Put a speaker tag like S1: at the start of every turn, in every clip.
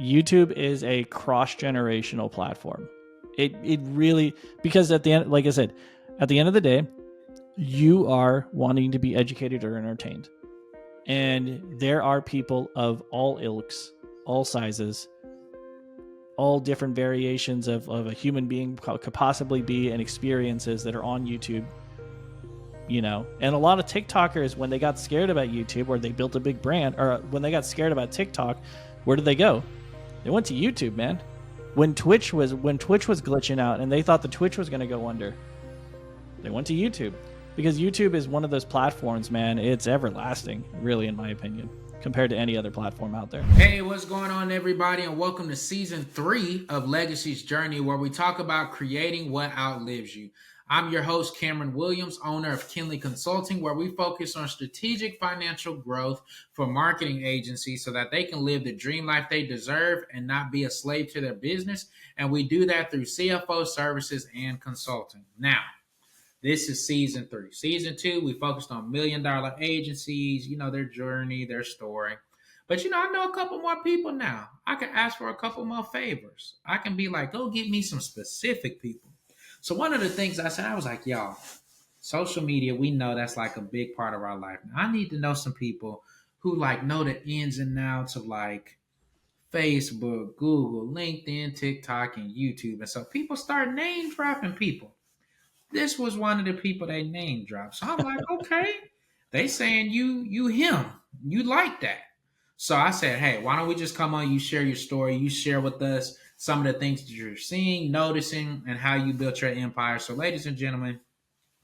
S1: YouTube is a cross-generational platform. It really, because at the end, like I said, at the end of the day, you are wanting to be educated or entertained. And there are people of all ilks, all sizes, all different variations of a human being could possibly be, and experiences that are on YouTube. And a lot of TikTokers, when they got scared about YouTube, or they built a big brand, or when they got scared about TikTok, where did they go? They went to YouTube, man. When Twitch was glitching out and they thought the Twitch was going to go under, they went to YouTube, because YouTube is one of those platforms, man. It's everlasting, really, in my opinion, compared to any other platform out there.
S2: Hey, what's going on, everybody, and welcome to season 3 of Legacy's Journey, where we talk about creating what outlives you. I'm your host, Cameron Williams, owner of Kinley Consulting, where we focus on strategic financial growth for marketing agencies so that they can live the dream life they deserve and not be a slave to their business. And we do that through CFO services and consulting. Now, this is season 3. Season 2, we focused on $1 million agencies, their journey, their story. But, I know a couple more people now. I can ask for a couple more favors. I can be like, go get me some specific people. So one of the things I said, I was like, y'all, social media, we know that's like a big part of our life. Now, I need to know some people who know the ins and outs of Facebook, Google, LinkedIn, TikTok, and YouTube. And so people start name dropping people. This was one of the people they name dropped. So I'm like, okay, they saying you him, you like that. So I said, hey, why don't we just come on, you share your story, you share with us some of the things that you're seeing, noticing, and how you built your empire. So ladies and gentlemen,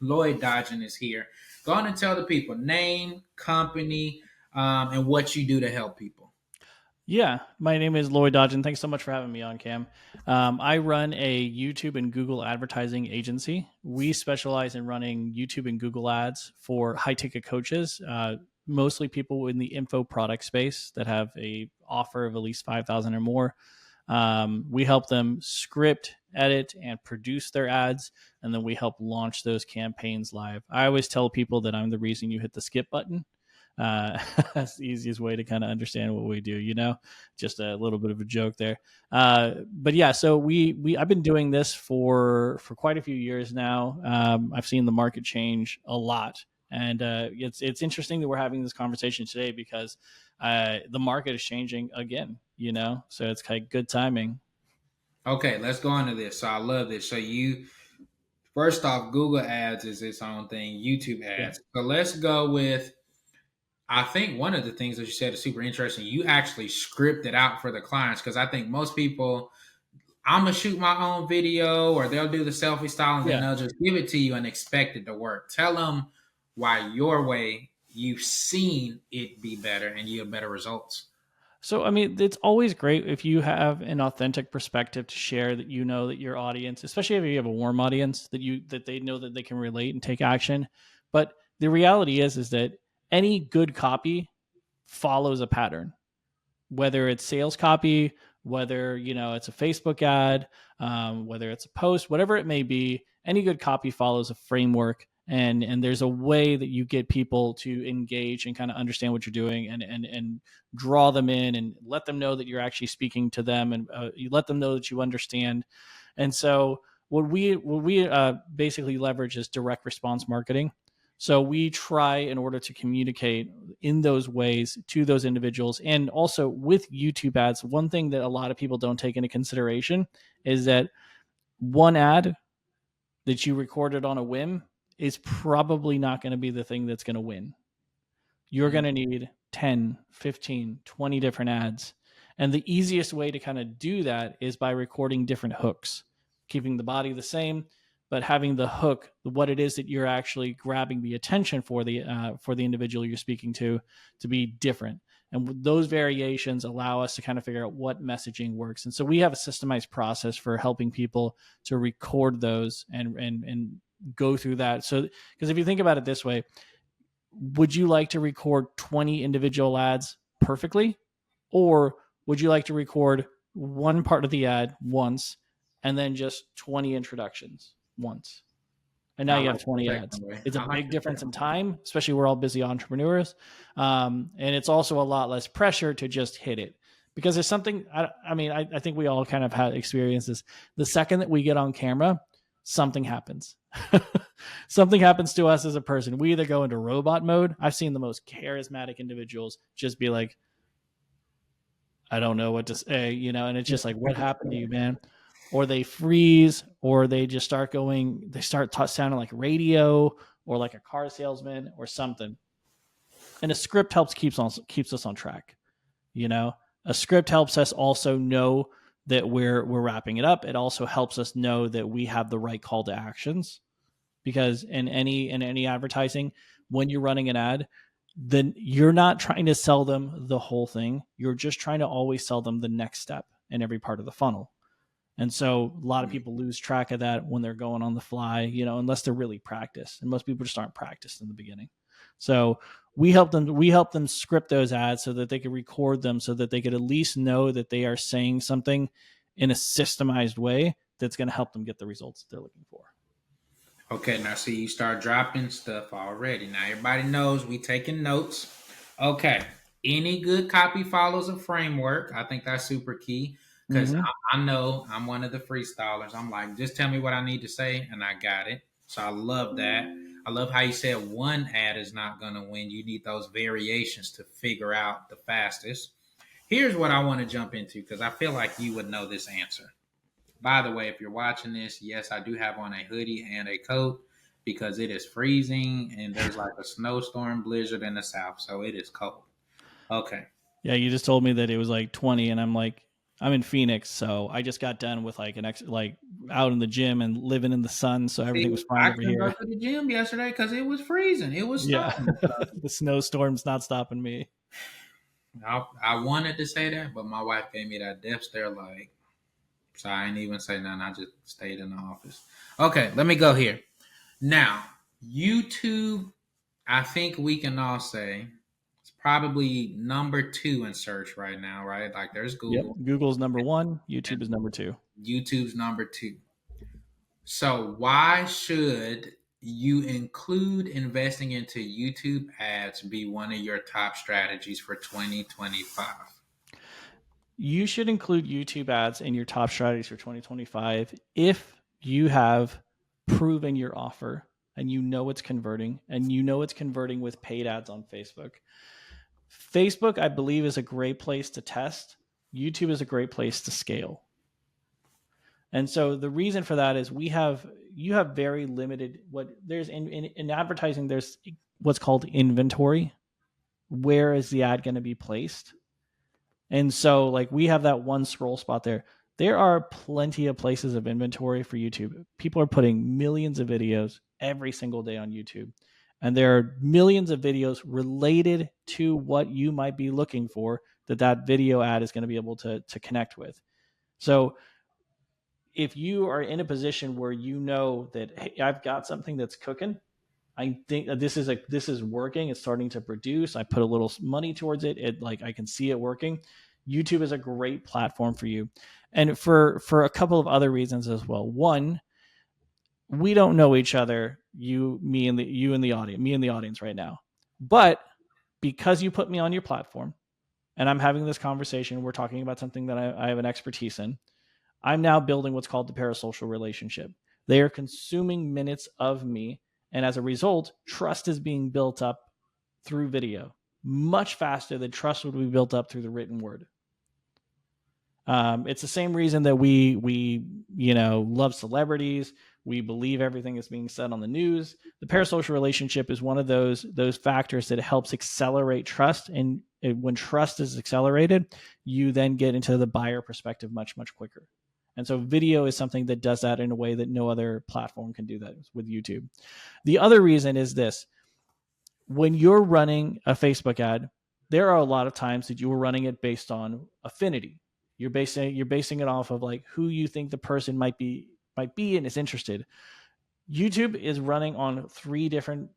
S2: Lloyd Dodgen is here. Go on and tell the people name, company, and what you do to help people.
S1: Yeah, my name is Lloyd Dodgen. Thanks so much for having me on, Cam. I run a YouTube and Google advertising agency. We specialize in running YouTube and Google ads for high-ticket coaches, mostly people in the info product space that have a offer of at least $5,000 or more. We help them script, edit, and produce their ads, and then we help launch those campaigns live. I always tell people that I'm the reason you hit the skip button. That's the easiest way to kind of understand what we do, just a little bit of a joke there. But yeah, so I've been doing this for quite a few years now. I've seen the market change a lot, and it's interesting that we're having this conversation today, because the market is changing again, so it's kind of good timing.
S2: Okay, let's go into this. So I love this. So first off, Google ads is its own thing, YouTube ads. Yeah. So let's go with, I think one of the things that you said is super interesting. You actually script it out for the clients, because I think most people, I'm going to shoot my own video, or they'll do the selfie style, and then they'll just give it to you and expect it to work. Tell them why your way, you've seen it be better and you have better results.
S1: So, I mean, it's always great if you have an authentic perspective to share, that that your audience, especially if you have a warm audience, that they know that they can relate and take action. But the reality is that any good copy follows a pattern, whether it's sales copy, whether, it's a Facebook ad, whether it's a post, whatever it may be. Any good copy follows a framework, and there's a way that you get people to engage and kind of understand what you're doing, and draw them in, and let them know that you're actually speaking to them, and you let them know that you understand. And so what we basically leverage is direct response marketing. So we try, in order to communicate in those ways to those individuals. And also with YouTube ads, one thing that a lot of people don't take into consideration is that one ad that you recorded on a whim is probably not going to be the thing that's going to win. You're going to need 10, 15, 20 different ads. And the easiest way to kind of do that is by recording different hooks, keeping the body the same, but having the hook, what it is that you're actually grabbing the attention for the individual you're speaking to be different. And those variations allow us to kind of figure out what messaging works. And so we have a systemized process for helping people to record those and go through that. So, because if you think about it this way, would you like to record 20 individual ads perfectly? Or would you like to record one part of the ad once and then just 20 introductions once? And now you have 20 ads. It's a big difference in time, especially we're all busy entrepreneurs. And it's also a lot less pressure to just hit it. because there's something. I mean, I think we all kind of had experiences. The second that we get on camera, something happens. Something happens to us as a person. We either go into robot mode. I've seen the most charismatic individuals just be like, I don't know what to say, you know, and it's just like, what happened to you, man? Or they freeze, or they just start going, they start sounding like radio or like a car salesman or something. And a script helps keeps us on track. You know, a script helps us also know that we're wrapping it up. It also helps us know that we have the right call to actions, because in any advertising, when you're running an ad, then you're not trying to sell them the whole thing. You're just trying to always sell them the next step in every part of the funnel. And so a lot of people lose track of that when they're going on the fly, you know, unless they're really practiced. And most people just aren't practiced in the beginning. So we help them script those ads so that they could record them, so that they could at least know that they are saying something in a systemized way that's going to help them get the results that they're looking for.
S2: Okay, now see, you start dropping stuff already. Now everybody knows we taking notes. Okay, any good copy follows a framework. I think that's super key because
S1: Mm-hmm.
S2: I know I'm one of the freestylers. I'm like, just tell me what I need to say, and I got it. So I love that. I love how you said one ad is not going to win. You need those variations to figure out the fastest. Here's what I want to jump into because I feel like you would know this answer. By the way, if you're watching this, yes, I do have on a hoodie and a coat because it is freezing and there's like a snowstorm blizzard in the south, so it is cold. Okay.
S1: Yeah, you just told me that it was like 20, and I'm like, I'm in Phoenix, so I just got done with like like out in the gym and living in the sun, so everything
S2: See,
S1: was fine
S2: I
S1: over
S2: couldn't go
S1: here.
S2: to the gym yesterday because it was freezing. It was
S1: Yeah,
S2: snowing.
S1: the snowstorm's not stopping me.
S2: I wanted to say that, but my wife gave me that death stare like, so I ain't even say nothing. I just stayed in the office. Okay, let me go here. Now, YouTube, I think we can all say it's probably number two in search right now, right? Like there's
S1: Yep,
S2: Google
S1: Google's number one, YouTube is
S2: and
S1: number two.
S2: YouTube's number two. So why should you include investing into YouTube ads be one of your top strategies for 2025?
S1: You should include YouTube ads in your top strategies for 2025 if you have proven your offer and you know it's converting, and you know it's converting with paid ads on Facebook. Facebook, I believe, is a great place to test. YouTube is a great place to scale. And so the reason for that is you have very limited what there's in advertising. There's what's called inventory. Where is the ad going to be placed? And so like we have that one scroll spot there. There are plenty of places of inventory for YouTube. People are putting millions of videos every single day on YouTube. And there are millions of videos related to what you might be looking for that video ad is going to be able to connect with. So if you are in a position where you know that, hey, I've got something that's cooking, I think that this is working. It's starting to produce. I put a little money towards it. It like I can see it working. YouTube is a great platform for you, and for a couple of other reasons as well. One, we don't know each other. You and the audience, me and the audience right now, but because you put me on your platform, and I'm having this conversation, we're talking about something that I have an expertise in. I'm now building what's called the parasocial relationship. They are consuming minutes of me. And as a result, trust is being built up through video much faster than trust would be built up through the written word. It's the same reason that we love celebrities. We believe everything that's being said on the news. The parasocial relationship is one of those factors that helps accelerate trust. And when trust is accelerated, you then get into the buyer perspective much quicker. And so video is something that does that in a way that no other platform can do that with YouTube. The other reason is this: when you're running a Facebook ad, there are a lot of times that you are running it based on affinity. You're basing it off of like who you think the person might be and is interested. YouTube is running on three different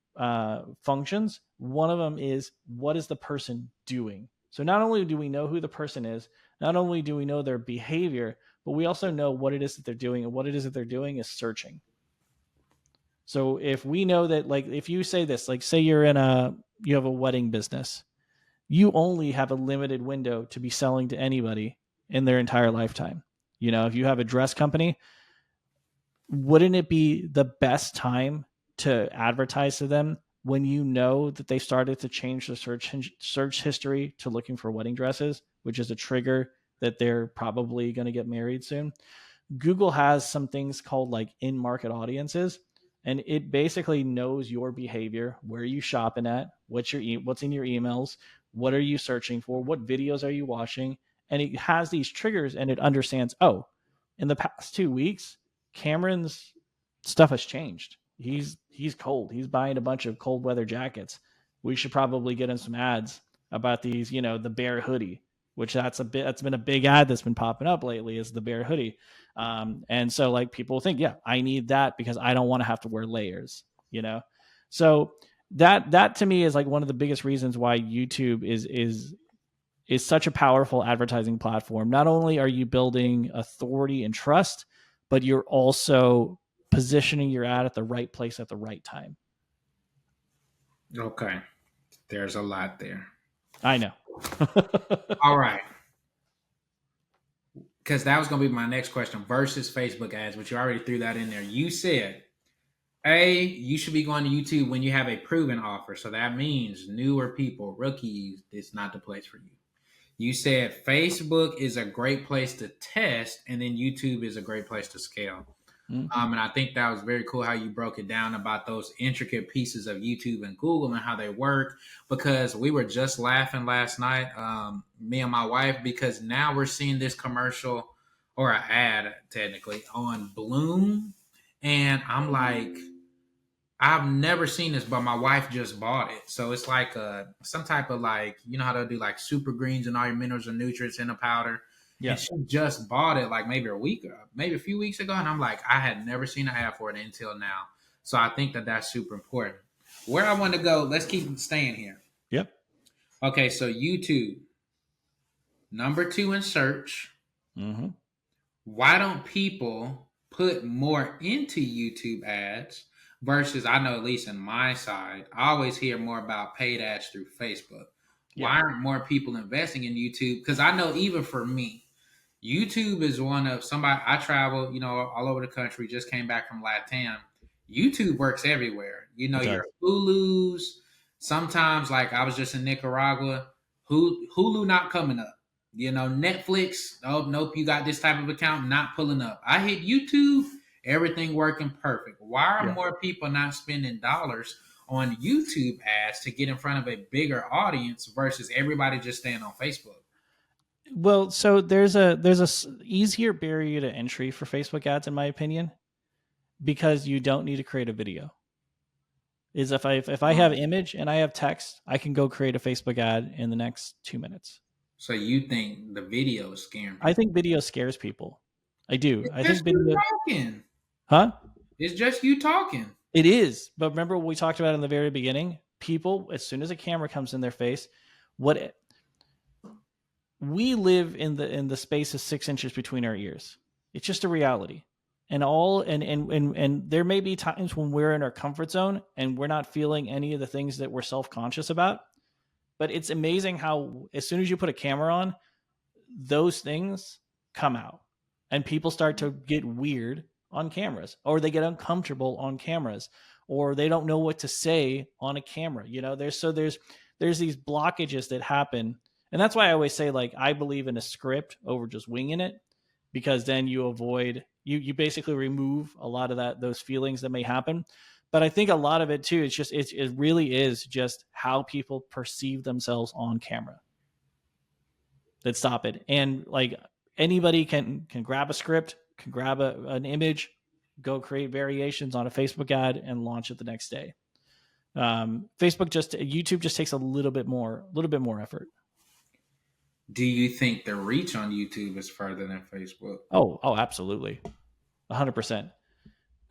S1: functions. One of them is, what is the person doing? So not only do we know who the person is, not only do we know their behavior, but we also know what it is that they're doing, and what it is that they're doing is searching. So if we know that, like, if you say this, like, say you have a wedding business, you only have a limited window to be selling to anybody in their entire lifetime. If you have a dress company, wouldn't it be the best time to advertise to them when you know that they started to change the search history to looking for wedding dresses, which is a trigger that they're probably going to get married soon? Google has some things called like in-market audiences, and it basically knows your behavior, where you shopping at, what's in your emails, what are you searching for, what videos are you watching, and it has these triggers and it understands, oh, in the past 2 weeks, Cameron's stuff has changed. He's cold. He's buying a bunch of cold weather jackets. We should probably get him some ads about these, the bear hoodie, which that's been a big ad that's been popping up lately, is the bear hoodie. And so like people think, yeah, I need that because I don't want to have to wear layers. So that to me is like one of the biggest reasons why YouTube is such a powerful advertising platform. Not only are you building authority and trust, but you're also positioning your ad at the right place at the right time.
S2: Okay. There's a lot there.
S1: I know.
S2: All right. Because that was going to be my next question versus Facebook ads, but you already threw that in there. You said, you should be going to YouTube when you have a proven offer. So that means newer people, rookies, it's not the place for you. You said Facebook is a great place to test, and then YouTube is a great place to scale. And I think that was very cool how you broke it down about those intricate pieces of YouTube and Google and how they work. Because we were just laughing last night, me and my wife, because now we're seeing this commercial or an ad technically on Bloom, and I'm like, I've never seen this, but my wife just bought it. So it's like some type of like, how they'll do like super greens and all your minerals and nutrients in a powder. Yeah. And she just bought it like maybe a few weeks ago. And I'm like, I had never seen an ad for it until now. So I think that that's super important. Where I want to go, let's keep staying here.
S1: Yep.
S2: Okay, so YouTube, number 2 in search.
S1: Mm-hmm.
S2: Why don't people put more into YouTube ads versus, I know at least in my side, I always hear more about paid ads through Facebook. Yeah. Why aren't more people investing in YouTube? Because I know even for me, YouTube is one of somebody, I travel, all over the country, just came back from LATAM. YouTube works everywhere. Your Hulu's, sometimes like I was just in Nicaragua, Hulu not coming up. Netflix, oh, nope, you got this type of account, not pulling up. I hit YouTube, everything working perfect. Why are more people not spending dollars on YouTube ads to get in front of a bigger audience versus everybody just staying on Facebook?
S1: Well, so there's a easier barrier to entry for Facebook ads, in my opinion, because you don't need to create a video. Is if I have image and I have text, I can go create a Facebook ad in the next 2 minutes.
S2: So you think the video is scaring people?
S1: I think video scares people. I do.
S2: It's
S1: I
S2: just
S1: think video.
S2: Talking.
S1: Huh?
S2: It's just you talking.
S1: It is. But remember what we talked about in the very beginning? People, as soon as a camera comes in their face, we live in the space of 6 inches between our ears. It's just a reality. And there may be times when we're in our comfort zone and we're not feeling any of the things that we're self-conscious about. But it's amazing how as soon as you put a camera on, those things come out and people start to get weird on cameras, or they get uncomfortable on cameras, or they don't know what to say on a camera. There's these blockages that happen. And that's why I always say, like, I believe in a script over just winging it, because then you you basically remove a lot of those feelings that may happen. But I think a lot of it too, it really is just how people perceive themselves on camera that stop it. And like anybody can grab a script, can grab an image, go create variations on a Facebook ad and launch it the next day. YouTube just takes a little bit more effort.
S2: Do you think the reach on YouTube is further than Facebook?
S1: Oh, absolutely. 100%.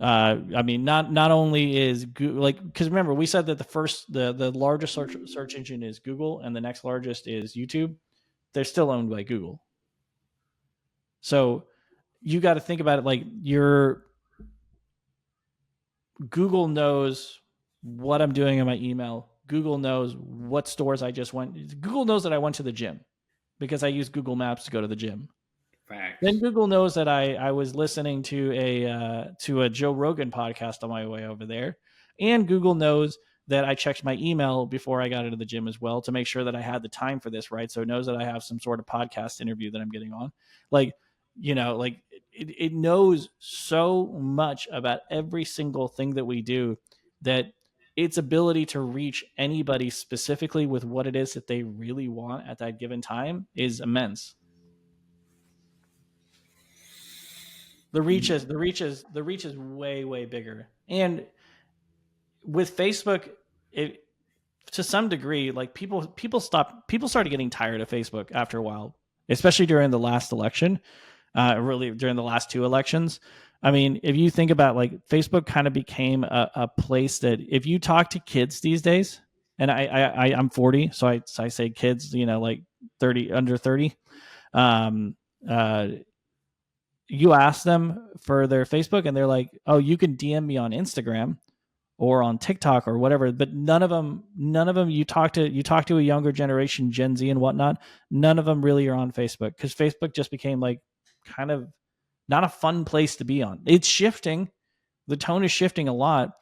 S1: I mean, not only is Google, like, because remember we said that the largest search engine is Google and the next largest is YouTube. They're still owned by Google. So you got to think about it like Google knows what I'm doing in my email Google knows what stores I just went. Google knows that I went to the gym because I use Google Maps to go to the gym. Then
S2: Facts.
S1: Google knows that I was listening to a Joe Rogan podcast on my way over there, and Google knows that I checked my email before I got into the gym as well to make sure that I had the time for this, right? So it knows that I have some sort of podcast interview that I'm getting on. Like, like it knows so much about every single thing that we do that its ability to reach anybody specifically with what it is that they really want at that given time is immense. The reach is way bigger. And with Facebook, it to some degree, like people started getting tired of Facebook after a while, especially during the last election, really during the last two elections. I mean, if you think about, like, Facebook kind of became a place that if you talk to kids these days, and I'm 40, so I say kids, like 30, under 30, um, uh, you ask them for their Facebook and they're like, "Oh, you can DM me on Instagram or on TikTok or whatever." But none of them you talk to a younger generation, Gen Z and whatnot, none of them really are on Facebook because Facebook just became like kind of not a fun place to be on. It's shifting. The tone is shifting a lot,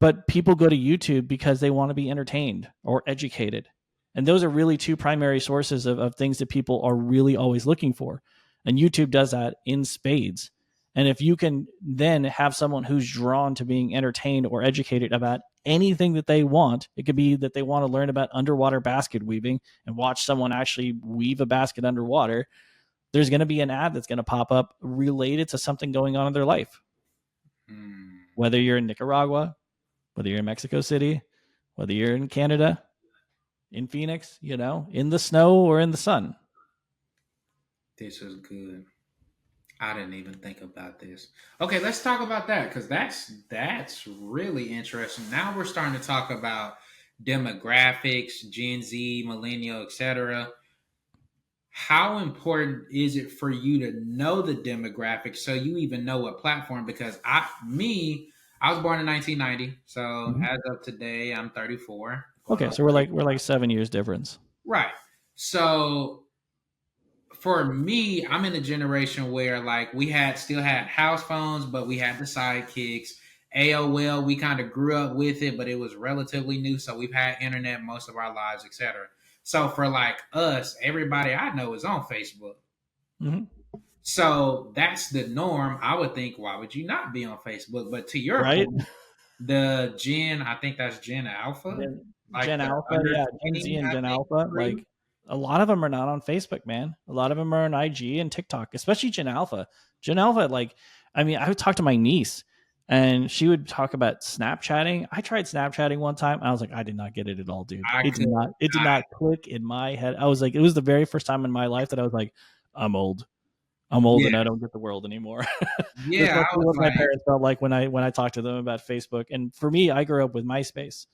S1: but people go to YouTube because they want to be entertained or educated. And those are really two primary sources of things that people are really always looking for. And YouTube does that in spades. And if you can then have someone who's drawn to being entertained or educated about anything that they want, it could be that they want to learn about underwater basket weaving and watch someone actually weave a basket underwater. There's going to be an ad that's going to pop up related to something going on in their life.
S2: Mm,
S1: Whether you're in Nicaragua, whether you're in Mexico City, whether you're in Canada, in Phoenix, in the snow or in the sun.
S2: this is good. I didn't even think about this. Okay, let's talk about that because that's really interesting. Now we're starting to talk about demographics, Gen Z, millennial, etc. How important is it for you to know the demographics so you even know what platform? Because I was born in 1990, so
S1: Mhm.
S2: as of today, I'm 34, going
S1: Okay,
S2: on
S1: so we're like 7 years difference.
S2: right. So for me, I'm in a generation where like we had still had house phones, but we had the sidekicks. AOL, we kind of grew up with it, but it was relatively new. So we've had internet most of our lives, etc. So for like us, everybody I know is on Facebook.
S1: Hmm.
S2: So that's the norm. I would think, why would you not be on Facebook? But to your
S1: Right?
S2: point, the Gen, I think that's Gen Alpha, like
S1: Gen
S2: the
S1: Alpha,
S2: under
S1: yeah, Gen Z
S2: 20,
S1: and
S2: I
S1: Gen
S2: think,
S1: Alpha,
S2: crew.
S1: like a lot of them are not on Facebook, man. A lot of them are on IG and TikTok, especially Gen Alpha. Gen Alpha, like, I mean, I would talk to my niece and she would talk about Snapchatting. I tried Snapchatting one time. I was like, I did not get it at all, dude.
S2: I
S1: It did
S2: could
S1: not, it did not click in my head. I was like, it was the very first time in my life that I was like, I'm old. I'm old
S2: yeah.
S1: and I don't get the world anymore. That's
S2: Yeah, I
S1: roughly
S2: was
S1: what my
S2: like,
S1: parents felt like when I talked to them about Facebook. And for me, I grew up with MySpace.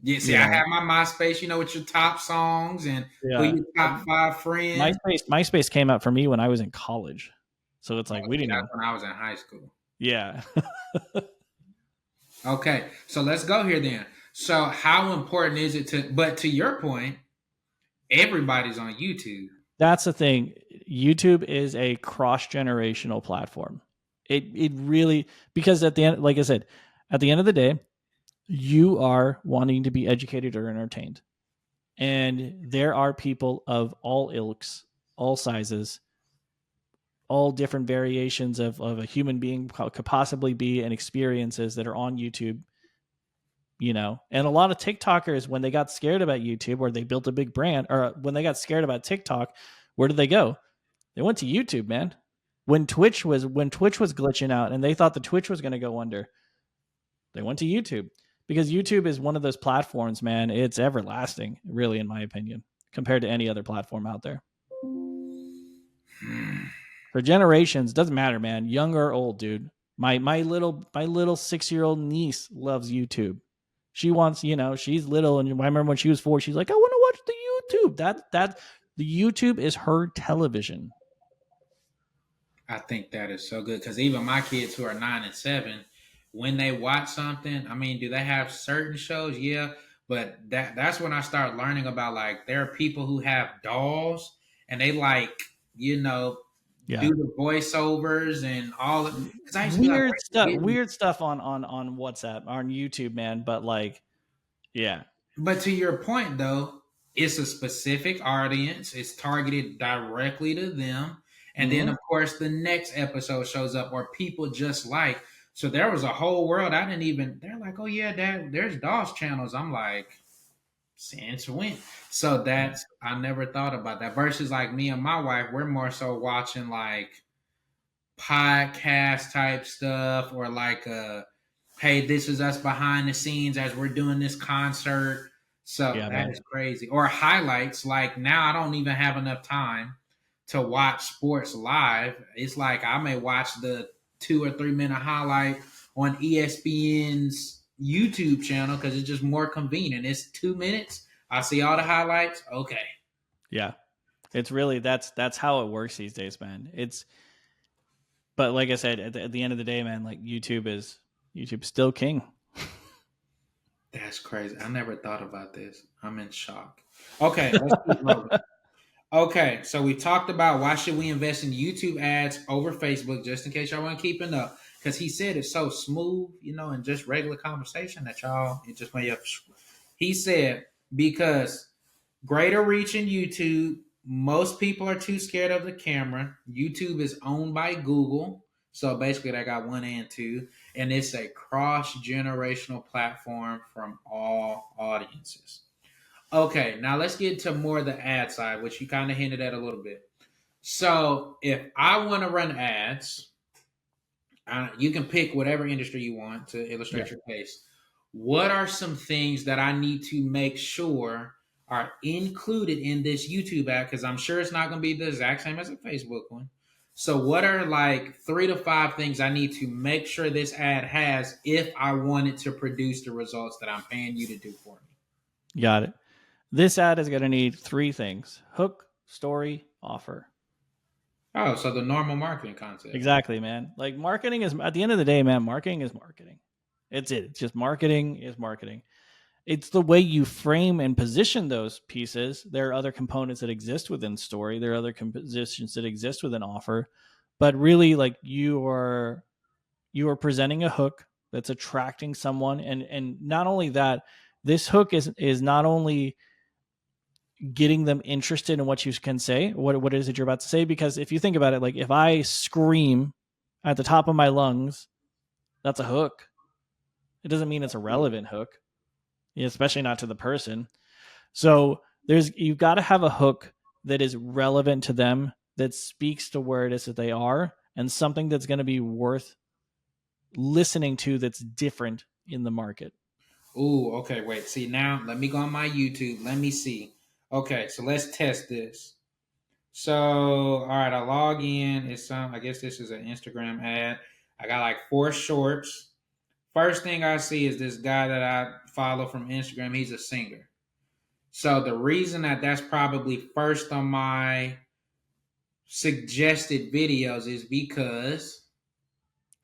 S2: yeah, see,
S1: You
S2: I
S1: know,
S2: have my MySpace, with your top songs and who
S1: yeah.
S2: your top five friends.
S1: MySpace came out for me when I was in college, so it's
S2: Oh,
S1: like we
S2: see,
S1: didn't
S2: that's
S1: even.
S2: when I was in high school.
S1: Yeah,
S2: Okay, so let's go here then. So, how important is it but to your point, everybody's on YouTube.
S1: that's the thing. YouTube is a cross generational platform. It really, because at the end, like I said, at the end of the day, you are wanting to be educated or entertained, and there are people of all ilks, all sizes, all different variations of a human being could possibly be, and experiences that are on YouTube. And a lot of TikTokers, when they got scared about YouTube or they built a big brand, or when they got scared about TikTok, where did they go? They went to YouTube, man. When Twitch was glitching out and they thought the Twitch was going to go under, they went to YouTube, because YouTube is one of those platforms, man. It's everlasting, really, in my opinion, compared to any other platform out there.
S2: Hmm.
S1: For generations, doesn't matter, man. Young or old, dude. My little 6-year-old niece loves YouTube. She wants, she's little, and I remember when she was 4, she's like, I want to watch the YouTube. That the YouTube is her television.
S2: I think that is so good because even my kids who are 9 and 7, when they watch something, I mean, do they have certain shows? Yeah, But that's when I started learning about like there are people who have dolls and they like, you know, do
S1: Yeah.
S2: the voiceovers and all because I used to be like,
S1: Weird
S2: where's the
S1: stuff.
S2: video?
S1: Weird stuff on WhatsApp, on YouTube, man. But like, yeah,
S2: But to your point, though, it's a specific audience. It's targeted directly to them. And then,
S1: hmm
S2: of course, the next episode shows up or people just like. So there was a whole world I didn't even. They're like, oh yeah, Dad, there's DOS channels. I'm like, since when? So
S1: yeah,
S2: that's I never thought about that. Versus like me and my wife, we're more so watching like podcast type stuff or like hey, this is us behind the scenes as we're doing this concert. So
S1: yeah,
S2: that
S1: man.
S2: is crazy. Or highlights. Like now I don't even have enough time to watch sports live. It's like I may watch the 2 or 3 minute highlight on ESPN's YouTube channel because it's just more convenient. It's 2 minutes. I see all the highlights. Okay.
S1: Yeah, it's really that's how it works these days, man. But like I said, at the end of the day, man, like YouTube's still king.
S2: That's crazy. I never thought about this. I'm in shock. Okay, let's keep rolling. Okay, so we talked about why should we invest in YouTube ads over Facebook, just in case y'all weren't keeping up. Because he said it's so smooth, and just regular conversation that y'all it just made up. He said because greater reach in YouTube. Most people are too scared of the camera. YouTube is owned by Google. So basically, they got one and two. And it's a cross generational platform from all audiences. Okay, now let's get to more of the ad side, which you kind of hinted at a little bit. So if I want to run ads, you can pick whatever industry you want to
S1: Yeah,
S2: illustrate your case. What are some things that I need to make sure are included in this YouTube ad? Because I'm sure it's not going to be the exact same as a Facebook one. So, what are like 3 to 5 things I need to make sure this ad has if I want it to produce the results that I'm paying you to do for me?
S1: got it. This ad is going to need three things: hook, story, offer.
S2: Oh, so the normal marketing concept.
S1: Exactly, man. Like marketing is at the end of the day, man, marketing is marketing. It's it. It's just marketing is marketing. It's the way you frame and position those pieces. There are other components that exist within story. There are other compositions that exist within offer. But really like you are presenting a hook that's attracting someone, and not only that, this hook is not only getting them interested in what you can say, what is it you're about to say. Because if you think about it, like if I scream at the top of my lungs, that's a hook. It doesn't mean it's a relevant hook, especially not to the person. So you've got to have a hook that is relevant to them, that speaks to where it is that they are, and something that's going to be worth listening to, that's different in the market.
S2: Ooh, okay, wait. See, now let me go on my YouTube. Let me see. Okay, so let's test this. So, all right, I log in. It's I guess this is an Instagram ad. I got like 4 shorts. First thing I see is this guy that I follow from Instagram. He's a singer. So the reason that that's probably first on my suggested videos is because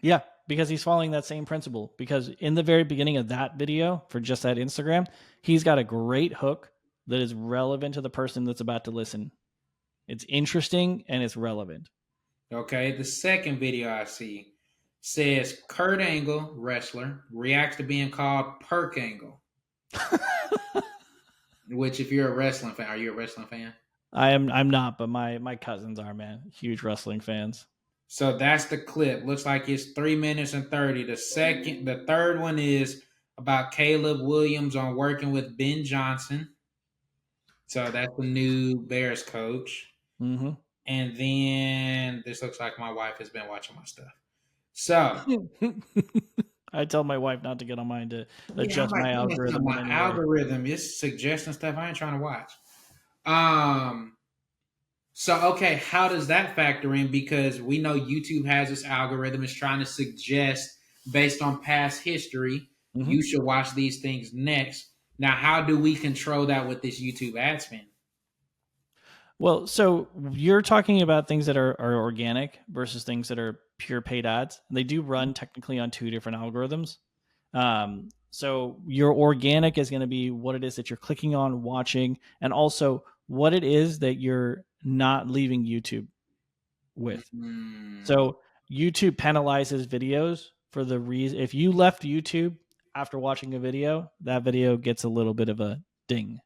S1: Yeah, because he's following that same principle. Because in the very beginning of that video, for just that Instagram, he's got a great hook that is relevant to the person that's about to listen. It's interesting and it's relevant.
S2: okay, the second video I see says Kurt Angle, wrestler, reacts to being called Perk Angle. Which, if you're a wrestling fan, are you a wrestling fan?
S1: I'm not, but my cousins are, man. Huge wrestling fans.
S2: So that's the clip. Looks like it's 3 minutes and 30. The third one is about Caleb Williams on working with Ben Johnson. So that's the new Bears coach.
S1: Mm-hmm.
S2: And then this looks like my wife has been watching my stuff. So
S1: I tell my wife not to get on mine to
S2: yeah, I'm
S1: adjust
S2: like,
S1: my
S2: you messing up
S1: algorithm in
S2: my
S1: any way.
S2: algorithm. It's suggesting stuff I ain't trying to watch. Um, So, okay, how does that factor in? Because we know YouTube has this algorithm, it's trying to suggest based on past history,
S1: Mm-hmm.
S2: you should watch these things next. Now, how do we control that with this YouTube ad spend?
S1: Well, so you're talking about things that are organic versus things that are pure paid ads. They do run technically on two different algorithms. So your organic is going to be what it is that you're clicking on, watching, and also what it is that you're not leaving YouTube with.
S2: Mm,
S1: So YouTube penalizes videos for the reason if you left YouTube after watching a video, that video gets a little bit of a ding.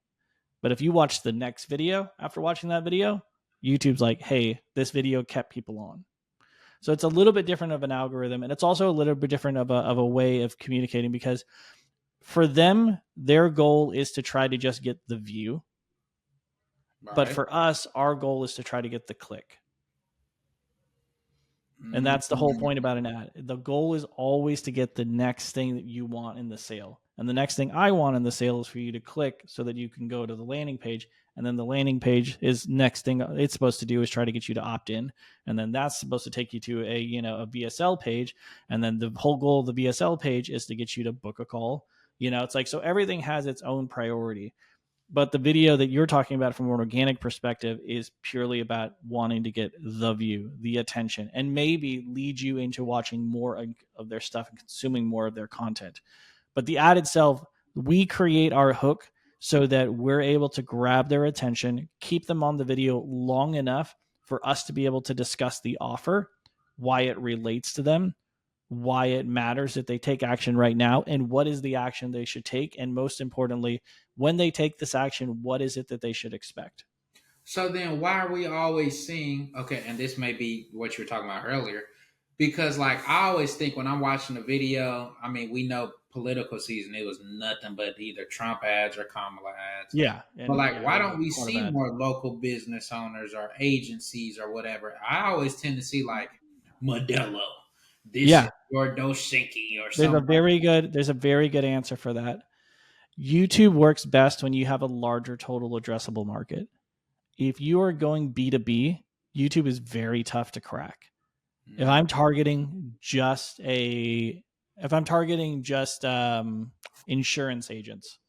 S1: But if you watch the next video after watching that video, YouTube's like, hey, this video kept people on. So it's a little bit different of an algorithm, and it's also a little bit different of a way of communicating because for them, their goal is to try to just get the view. But
S2: right.
S1: for us, our goal is to try to get the click. And
S2: Mm,
S1: that's the whole point about an ad. The goal is always to get the next thing that you want in the sale. And the next thing I want in the sale is for you to click so that you can go to the landing page. And then the landing page is next thing it's supposed to do is try to get you to opt in. And then that's supposed to take you to a VSL page. And then the whole goal of the VSL page is to get you to book a call. It's like so everything has its own priority. But the video that you're talking about from an organic perspective is purely about wanting to get the view, the attention, and maybe lead you into watching more of their stuff and consuming more of their content. But the ad itself, we create our hook so that we're able to grab their attention, keep them on the video long enough for us to be able to discuss the offer, why it relates to them, why it matters that they take action right now, and what is the action they should take. And most importantly, when they take this action, what is it that they should expect?
S2: so then why are we always seeing, okay, and this may be what you were talking about earlier, because like I always think when I'm watching a video, I mean, we know political season, it was nothing but either Trump ads or Kamala ads.
S1: Yeah.
S2: But
S1: And
S2: like,
S1: yeah,
S2: why
S1: it was
S2: don't we
S1: a lot of
S2: see
S1: ads.
S2: more local business owners or agencies or whatever? I always tend to see like Modelo, this is
S1: Yeah.
S2: your Doshinki or
S1: There's a
S2: something.
S1: very good there's a very good answer for that. YouTube works best when you have a larger total addressable market. If you are going B2B, YouTube is very tough to crack. If
S2: Mm,
S1: I'm targeting just insurance agents,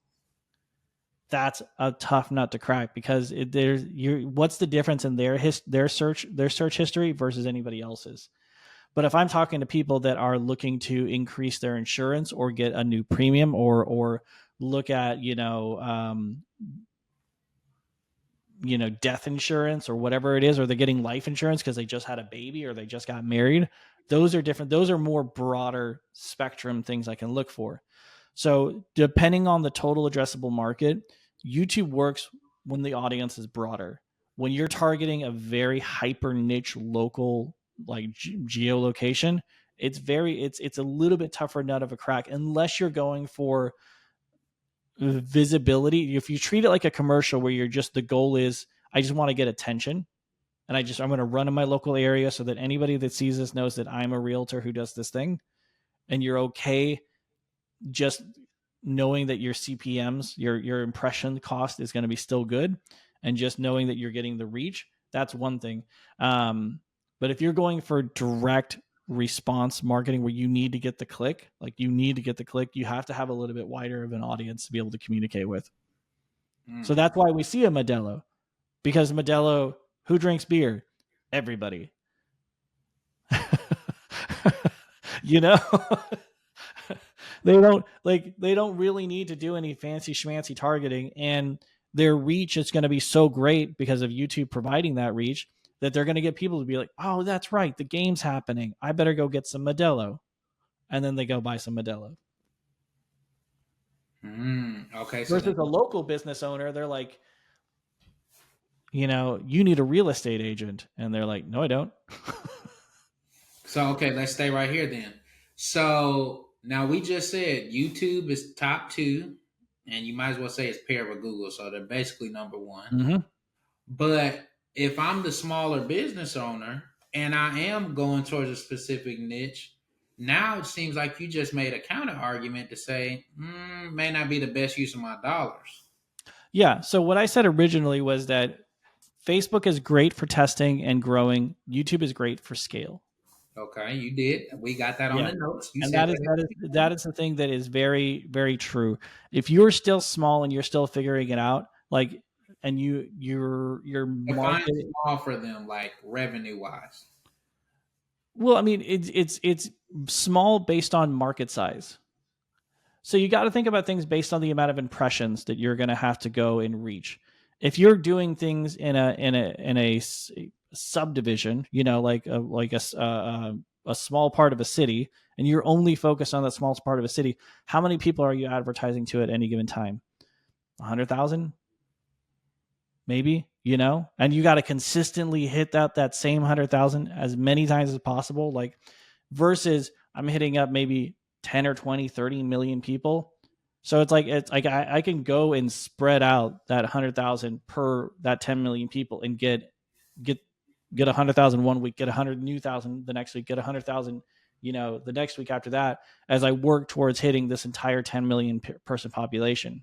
S1: that's a tough nut to crack because what's the difference in their search history versus anybody else's. But if I'm talking to people that are looking to increase their insurance or get a new premium or look at death insurance or whatever it is, or they're getting life insurance because they just had a baby or they just got married, those are different. Those are more broader spectrum things I can look for. So depending on the total addressable market, YouTube works when the audience is broader. When you're targeting a very hyper niche local like geolocation, it's a little bit tougher nut of a crack unless you're going for visibility. If you treat it like a commercial where you're just the goal is I just want to get attention and I'm going to run in my local area so that anybody that sees this knows that I'm a realtor who does this thing, and you're okay just knowing that your CPMs, your impression cost is going to be still good, and just knowing that you're getting the reach, that's one thing. But if you're going for direct response marketing where you need to get the click, you have to have a little bit wider of an audience to be able to communicate with. So
S2: mm.
S1: that's why we see a Modelo, because Modelo, who drinks beer? Everybody. you know they don't really need to do any fancy schmancy targeting, and their reach is going to be so great because of YouTube providing that reach that they're going to get people to be like, oh, that's right, the game's happening, I better go get some Modelo, and then they go buy some Modelo.
S2: Okay, so then
S1: Versus a local business owner, they're like, you need a real estate agent, and they're like, no, I don't.
S2: okay, let's stay right here then. So now we just said YouTube is top two, and you might as well say it's paired with Google, so they're basically number one.
S1: Mm-hmm.
S2: But if I'm the smaller business owner and I am going towards a specific niche, now it seems like you just made a counter argument to say, may not be the best use of my dollars.
S1: Yeah. So what I said originally was that Facebook is great for testing and growing. YouTube is great for scale.
S2: Okay, you did. We got that on
S1: Yeah.
S2: the notes. You
S1: And
S2: said
S1: that is the thing that is very, very true. If you're still small and you're still figuring it out, like, and your
S2: define
S1: market,
S2: small for them, like revenue wise.
S1: well, I mean, it's small based on market size. So you got to think about things based on the amount of impressions that you're going to have to go and reach. If you're doing things in a subdivision, like a small part of a city, and you're only focused on that small part of a city, how many people are you advertising to at any given time? 100,000, maybe, and you got to consistently hit that same 100,000 as many times as possible, like versus I'm hitting up maybe 10 or 20, 30 million people. So I can go and spread out that 100,000 per that 10 million people and get 100,000 one week, get 100 new thousand the next week, get 100,000 the next week after that, as I work towards hitting this entire 10 million person population.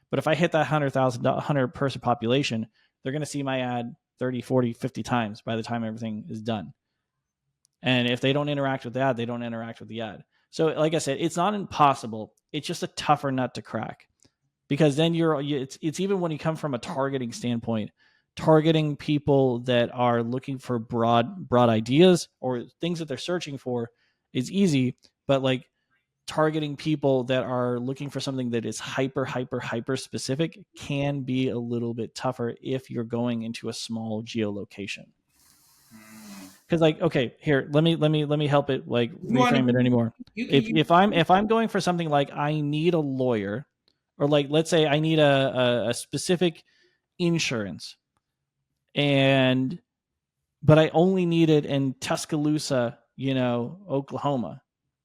S1: But if I hit that 100,000 person population, they're going to see my ad 30, 40, 50 times by the time everything is done. And if they don't interact with the ad, they don't interact with the ad. So like I said, it's not impossible. It's just a tougher nut to crack, because then it's even when you come from a targeting standpoint, targeting people that are looking for broad ideas or things that they're searching for is easy, but like targeting people that are looking for something that is hyper specific can be a little bit tougher if you're going into a small geolocation. Because like, okay, here, let me help it, like
S2: You want
S1: reframe it
S2: to?
S1: anymore.
S2: You can.
S1: If I'm going for something like I need a lawyer, or like let's say I need a specific insurance, and but I only need it in Tuscaloosa, Oklahoma.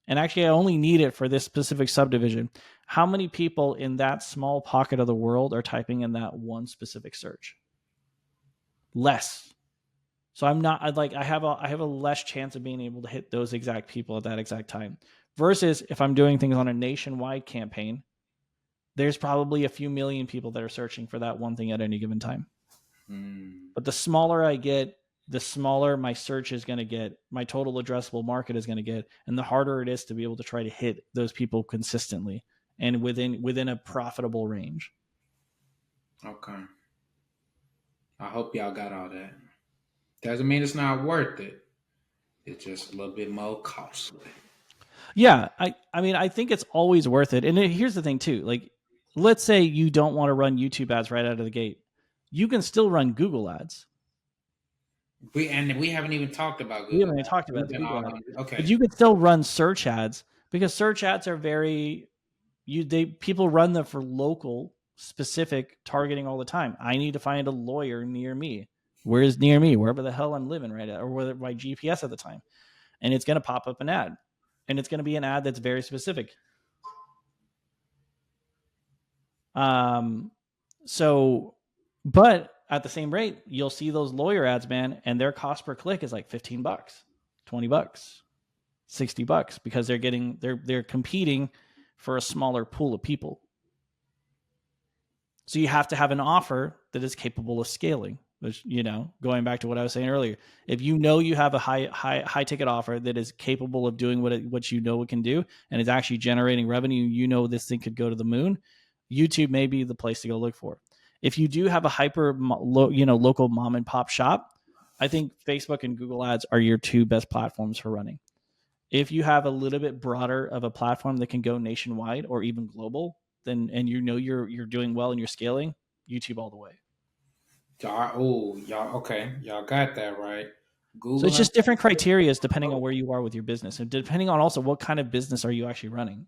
S1: And actually, I only need it for this specific subdivision. How many people in that small pocket of the world are typing in that one specific search? Less. So I'm not I have a less chance of being able to hit those exact people at that exact time. Versus if I'm doing things on a nationwide campaign, there's probably a few million people that are searching for that one thing at any given time. But the smaller I get, the smaller my search is going to get, my total addressable market is going to get, and the harder it is to be able to try to hit those people consistently and within a profitable range.
S2: Okay. I hope y'all got all that. Doesn't mean it's not worth it. It's just a little bit more costly.
S1: Yeah, I mean, I think it's always worth it. And here's the thing too, like let's say you don't want to run YouTube ads right out of the gate. You can still run Google ads.
S2: We haven't even talked about
S1: We
S2: Google
S1: haven't even
S2: Ads.
S1: talked about
S2: We've
S1: the
S2: been
S1: Google
S2: all
S1: ad.
S2: on.
S1: But
S2: Okay.
S1: you could still run search ads, because search ads are people run them for local specific targeting all the time. I need to find a lawyer near me. Where is near me? Wherever the hell I'm living right at, or whether my GPS at the time. And it's going to pop up an ad. And it's going to be an ad that's very specific. So, but at the same rate, you'll see those lawyer ads, man, and their cost per click is like $15, $20, $60, because they're competing for a smaller pool of people. So you have to have an offer that is capable of scaling, which, going back to what I was saying earlier, if you have a high ticket offer that is capable of doing what it can do, and is actually generating revenue, this thing could go to the moon, YouTube may be the place to go look for. If you do have a local mom and pop shop, I think Facebook and Google ads are your two best platforms for running. If you have a little bit broader of a platform that can go nationwide or even global, then and you're doing well and you're scaling, YouTube all the way.
S2: Y'all, okay, y'all got that right.
S1: So
S2: Google
S1: it's
S2: and
S1: just different criteria depending on
S2: oh,
S1: where you are with your business, and depending on also what kind of business are you actually running.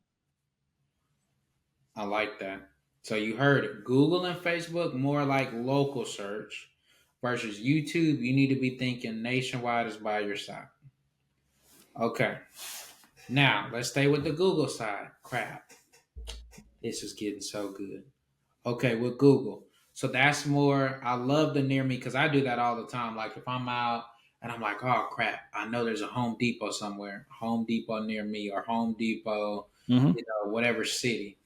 S2: I like that. So you heard it. Google and Facebook more like local search versus YouTube. You need to be thinking nationwide is by your side. Okay. Now let's stay with the Google side. Crap. This is getting so good. Okay, with Google. So that's more, I love the near me because I do that all the time. Like if I'm out and I'm like, oh crap, I know there's a Home Depot somewhere, Home Depot near me, or Home Depot,
S1: Mm-hmm.
S2: whatever city.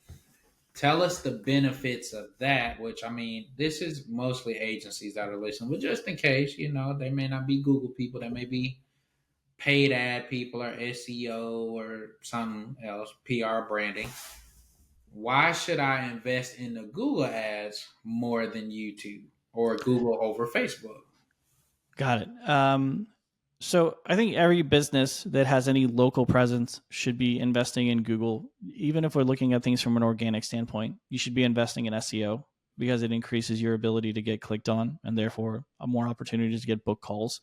S2: Tell us the benefits of that, which I mean, this is mostly agencies that are listening, but just in case, they may not be Google people, they may be paid ad people or SEO or something else, PR branding. Why should I invest in the Google ads more than YouTube or Google over Facebook?
S1: Got it. So I think every business that has any local presence should be investing in Google. Even if we're looking at things from an organic standpoint, you should be investing in SEO because it increases your ability to get clicked on and therefore more opportunities to get book calls.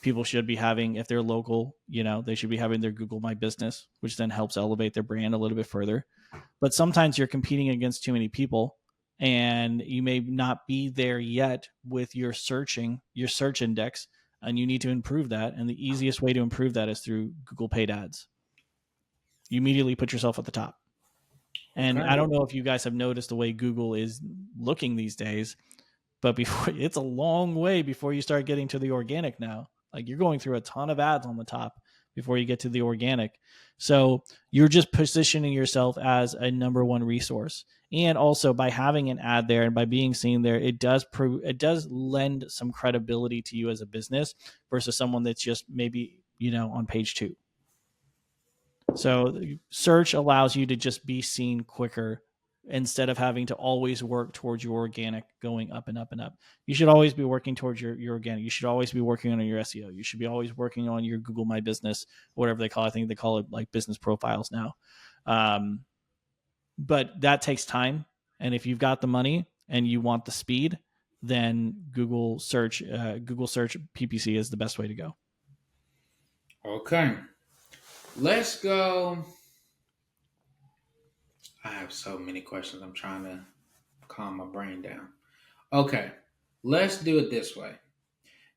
S1: People should be having, if they're local, they should be having their Google My Business, which then helps elevate their brand a little bit further. But sometimes you're competing against too many people and you may not be there yet with your search index, and you need to improve that. And the easiest way to improve that is through Google paid ads. You immediately put yourself at the top. And
S2: Okay.
S1: I don't know if you guys have noticed the way Google is looking these days, but before it's a long way before you start getting to the organic now. Like you're going through a ton of ads on the top before you get to the organic. So you're just positioning yourself as a number one resource. And also by having an ad there and by being seen there, it does lend some credibility to you as a business versus someone that's just maybe, on page 2. So search allows you to just be seen quicker instead of having to always work towards your organic going up and up and up. You should always be working towards your organic. You should always be working on your SEO. You should be always working on your Google My Business, whatever they call it. I think they call it like business profiles now. But that takes time. And if you've got the money and you want the speed, then Google search PPC is the best way to go.
S2: Okay. Let's go. I have so many questions. I'm trying to calm my brain down. Okay. Let's do it this way.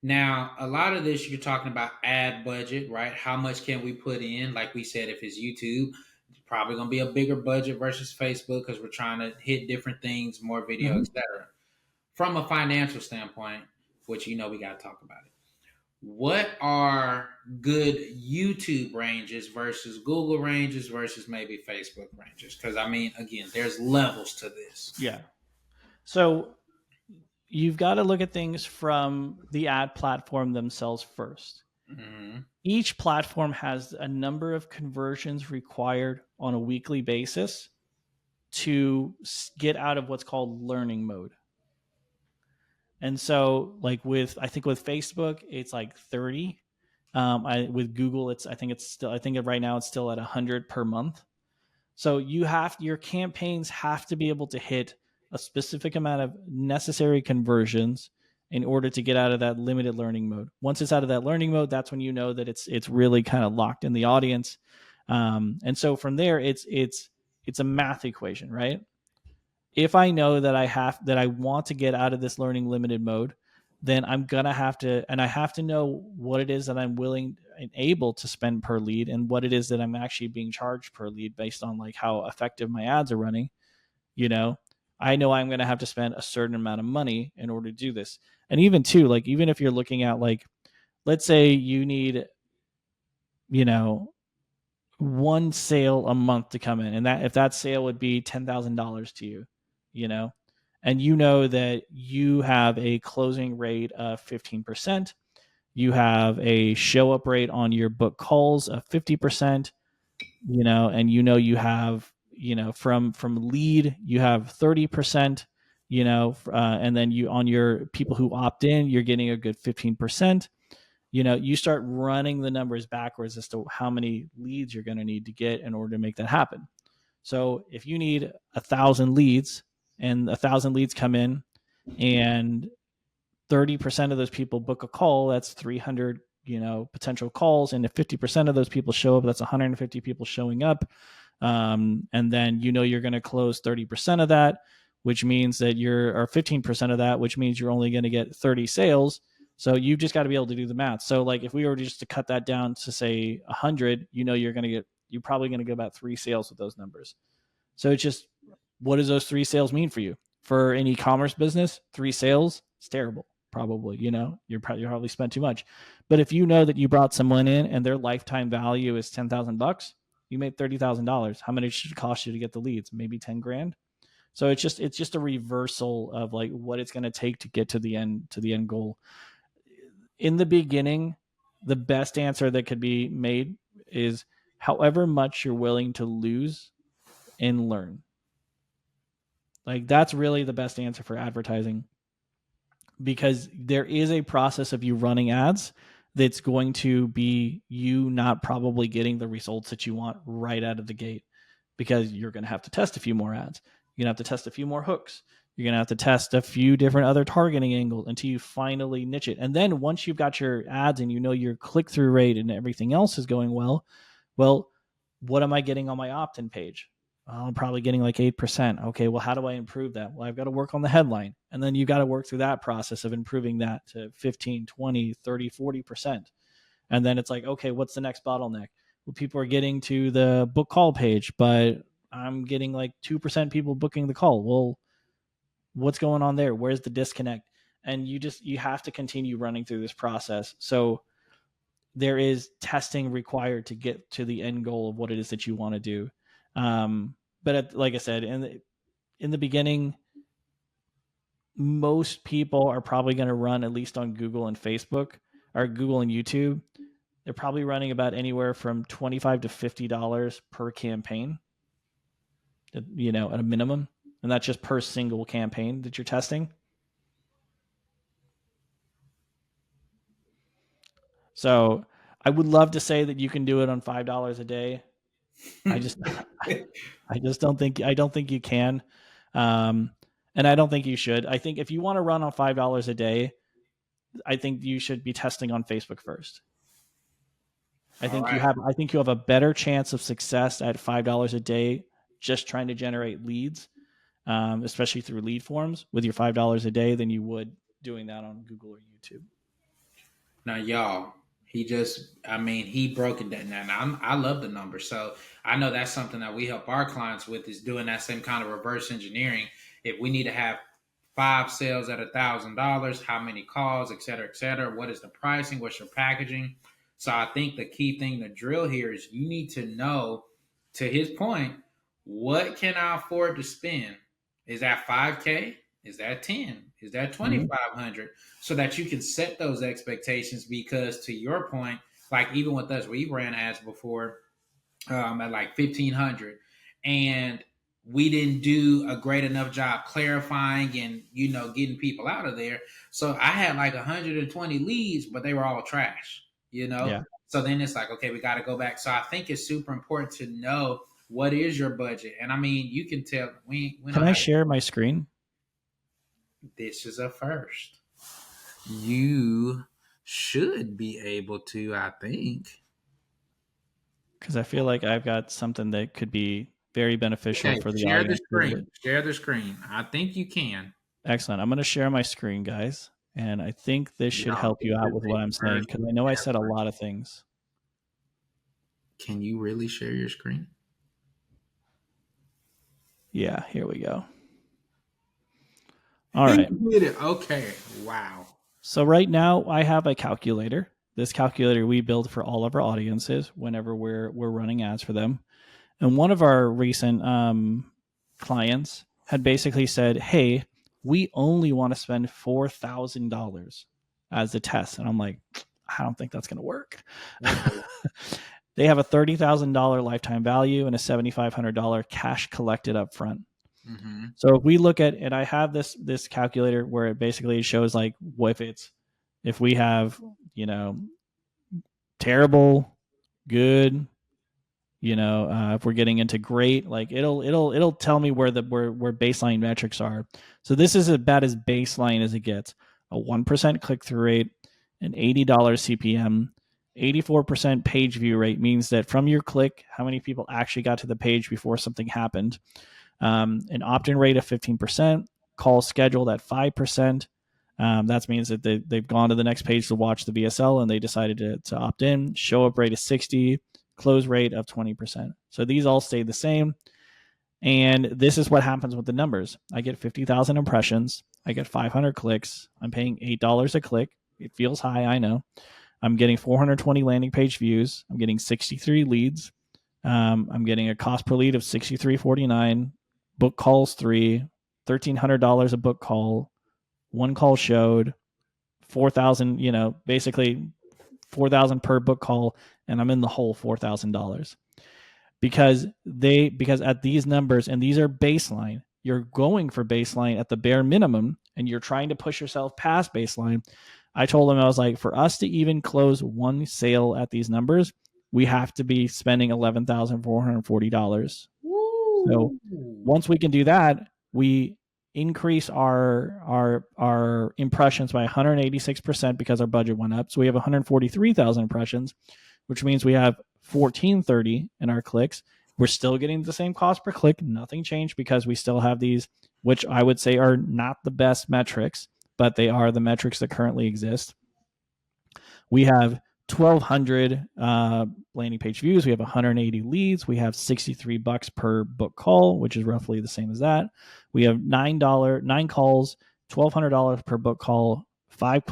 S2: Now, a lot of this you're talking about ad budget, right? How much can we put in? Like we said, if it's YouTube, it's probably going to be a bigger budget versus Facebook because we're trying to hit different things, more video,
S1: Mm-hmm.
S2: etc. From a financial standpoint, which we got to talk about it. What are good YouTube ranges versus Google ranges versus maybe Facebook ranges? Because I mean, again, there's levels to this.
S1: Yeah. So you've got to look at things from the ad platform themselves first.
S2: Mm-hmm.
S1: Each platform has a number of conversions required on a weekly basis to get out of what's called learning mode. And so, like I think with Facebook, it's like 30. With Google, I think right now it's still at 100 per month. So your campaigns have to be able to hit a specific amount of necessary conversions in order to get out of that limited learning mode. Once it's out of that learning mode, that's when you know that it's really kind of locked in the audience. And so from there, it's a math equation, right? If I know that I want to get out of this learning limited mode, then I'm gonna have to, and I have to know what it is that I'm willing and able to spend per lead, and what it is that I'm actually being charged per lead based on like how effective my ads are running. You know, I know I'm gonna have to spend a certain amount of money in order to do this. And even too, like even if you're looking at like, let's say you need, you know, one sale a month to come in, and that if that sale would be $10,000 to you, you know, and you know that you have a closing rate of 15%, you have a show up rate on your book calls of 50%, and you have, from lead you have 30%, and then you on your people who opt in, you're getting a good 15%. You start running the numbers backwards as to how many leads you're going to need to get in order to make that happen. So if you need 1,000 leads and 1,000 leads come in and 30% of those people book a call, that's 300, potential calls. And if 50% of those people show up, that's 150 people showing up. And then, you're going to close 30% of that, which means that or 15% of that, which means you're only going to get 30 sales. So you just got to be able to do the math. So like if we were just to cut that down to say 100, you're probably going to get about 3 sales with those numbers. So it's just, what does those 3 sales mean for you? For an e-commerce business, 3 sales, it's terrible. Probably, you're probably spent too much. But if you know that you brought someone in and their lifetime value is $10,000, you made $30,000. How much should it cost you to get the leads? Maybe 10 grand. So it's just a reversal of like what it's going to take to get to the end goal. In the beginning, the best answer that could be made is however much you're willing to lose and learn. Like that's really the best answer for advertising, because there is a process of you running ads that's going to be you not probably getting the results that you want right out of the gate, because you're going to have to test a few more ads. You're going to have to test a few more hooks. You're going to have to test a few different other targeting angles until you finally niche it. And then once you've got your ads and you know your click-through rate and everything else is going well, what am I getting on my opt-in page? I'm probably getting like 8%. Okay, well, how do I improve that? Well, I've got to work on the headline. And then you've got to work through that process of improving that to 15, 20, 30, 40%. And then it's like, okay, what's the next bottleneck? Well, people are getting to the book call page, but I'm getting like 2% people booking the call. Well, what's going on there? Where's the disconnect? And you have to continue running through this process. So there is testing required to get to the end goal of what it is that you want to do. Like I said, in the beginning, most people are probably going to run, at least on Google and Facebook, or Google and YouTube, they're probably running about anywhere from $25 to $50 per campaign, at a minimum. And that's just per single campaign that you're testing. So I would love to say that you can do it on $5 a day. I just don't think you can. And I don't think you should. I think if you want to run on $5 a day, I think you should be testing on Facebook first. I think you have a better chance of success at $5 a day just trying to generate leads, especially through lead forms with your $5 a day, than you would doing that on Google or YouTube.
S2: Now, y'all, he broke it down. Now, I love the numbers. So I know that's something that we help our clients with, is doing that same kind of reverse engineering. If we need to have 5 sales at $1,000, how many calls, et cetera, et cetera. What is the pricing? What's your packaging? So I think the key thing to drill here is you need to know, to his point, what can I afford to spend? Is that $5K? Is that 10? Is that 2,500? So that you can set those expectations, because to your point, like even with us, we ran ads before at like 1,500, and we didn't do a great enough job clarifying and, getting people out of there. So I had like 120 leads, but they were all trash,
S1: Yeah.
S2: So then it's like, okay, we got to go back. So I think it's super important to know what is your budget. And I mean, you can tell.
S1: Can I share my screen?
S2: This is a first. You should be able to, I think.
S1: Because I feel like I've got something that could be very beneficial for the audience.
S2: Share the screen. I think you can.
S1: Excellent. I'm going to share my screen, guys. And I think this should help you out with what I'm saying, because I know I said a lot of things.
S2: Can you really share your screen?
S1: Yeah, here we go. All right.
S2: Okay. Wow.
S1: So right now I have a calculator. This calculator we build for all of our audiences whenever we're running ads for them. And one of our recent clients had basically said, hey, we only want to spend $4,000 as a test. And I'm like, I don't think that's going to work. They have a $30,000 lifetime value and a $7,500 cash collected up front. Mm-hmm. So if we look at, and I have this calculator where it basically shows like if we have, terrible, good, if we're getting into great, like it'll tell me where baseline metrics are. So this is about as baseline as it gets. A 1% click-through rate, an $80 CPM, 84% page view rate means that from your click, how many people actually got to the page before something happened. An opt-in rate of 15%, calls scheduled at 5%. That means that they've gone to the next page to watch the VSL and they decided to opt in. Show up rate is 60%, close rate of 20%. So these all stay the same. And this is what happens with the numbers. I get 50,000 impressions. I get 500 clicks. I'm paying $8 a click. It feels high, I know. I'm getting 420 landing page views. I'm getting 63 leads. I'm getting a cost per lead of $63.49. Book calls 3, $1,300 a book call. 1 call showed, 4,000, basically 4,000 per book call, and I'm in the whole $4,000. Because at these numbers, and these are baseline, you're going for baseline at the bare minimum, and you're trying to push yourself past baseline. I told him, I was like, for us to even close one sale at these numbers, we have to be spending $11,440. So
S2: Woo!
S1: once we can do that, we increase our impressions by 186% because our budget went up. So we have 143,000 impressions, which means we have 1430 in our clicks. We're still getting the same cost per click. Nothing changed because we still have these, which I would say are not the best metrics, but they are the metrics that currently exist. We have 1,200 landing page views. We have 180 leads. We have $63 per book call, which is roughly the same as that. We have nine calls, $1,200 per book call. Five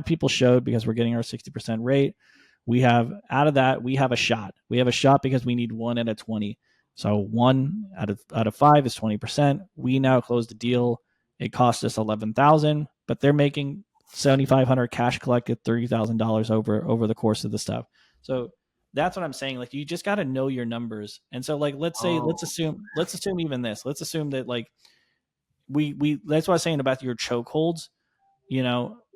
S1: people showed because we're getting our 60% rate. We have out of that, we have a shot. We have a shot because we need 1 out of 20. So 1 out of 5 is 20%. We now closed the deal. It cost us $11,000, but they're making 7,500 cash collected, $30,000 over the course of the stuff. So that's what I'm saying. Like, you just got to know your numbers. And so, like, let's assume even this. Let's assume that, like, we that's what I was saying about your chokeholds.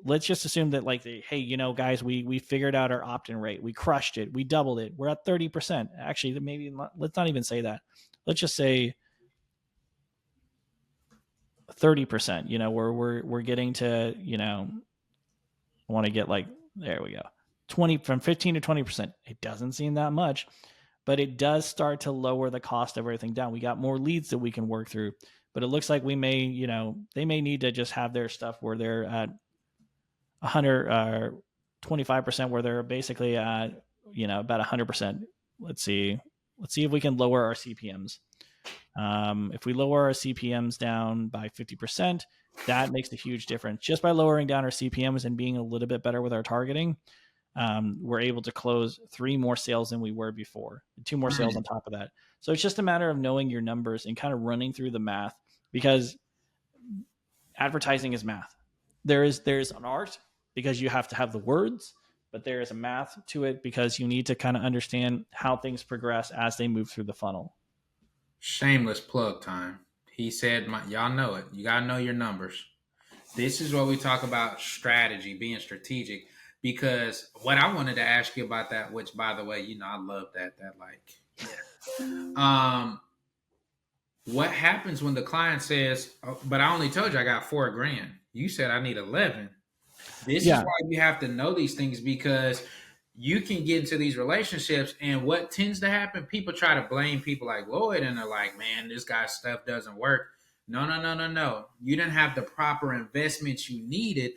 S1: Let's just assume that, like, hey, guys, we figured out our opt-in rate. We crushed it. We doubled it. We're at 30%. Actually, maybe let's not even say that. Let's just say 30%. We're getting to, I want to get, like, there we go. 20 from 15 to 20%. It doesn't seem that much, but it does start to lower the cost of everything down. We got more leads that we can work through, but it looks like we may, they may need to just have their stuff where they're at 25%, where they're basically at, about 100%. Let's see if we can lower our CPMs. If we lower our CPMs down by 50%, that makes a huge difference. Just by lowering down our CPMs and being a little bit better with our targeting, we're able to close 3 more sales than we were before, 2 more sales on top of that. So it's just a matter of knowing your numbers and kind of running through the math, because advertising is math. There's an art because you have to have the words, but there is a math to it because you need to kind of understand how things progress as they move through the funnel.
S2: Shameless plug time. He said, y'all know it. You got to know your numbers. This is what we talk about strategy, being strategic. Because what I wanted to ask you about that, which, by the way, I love that. What happens when the client says, oh, but I only told you I got $4,000. You said I need 11. This is why you have to know these things, because you can get into these relationships, and what tends to happen, people try to blame people like Lloyd, and they're like, man, this guy's stuff doesn't work. No. You didn't have the proper investments you needed.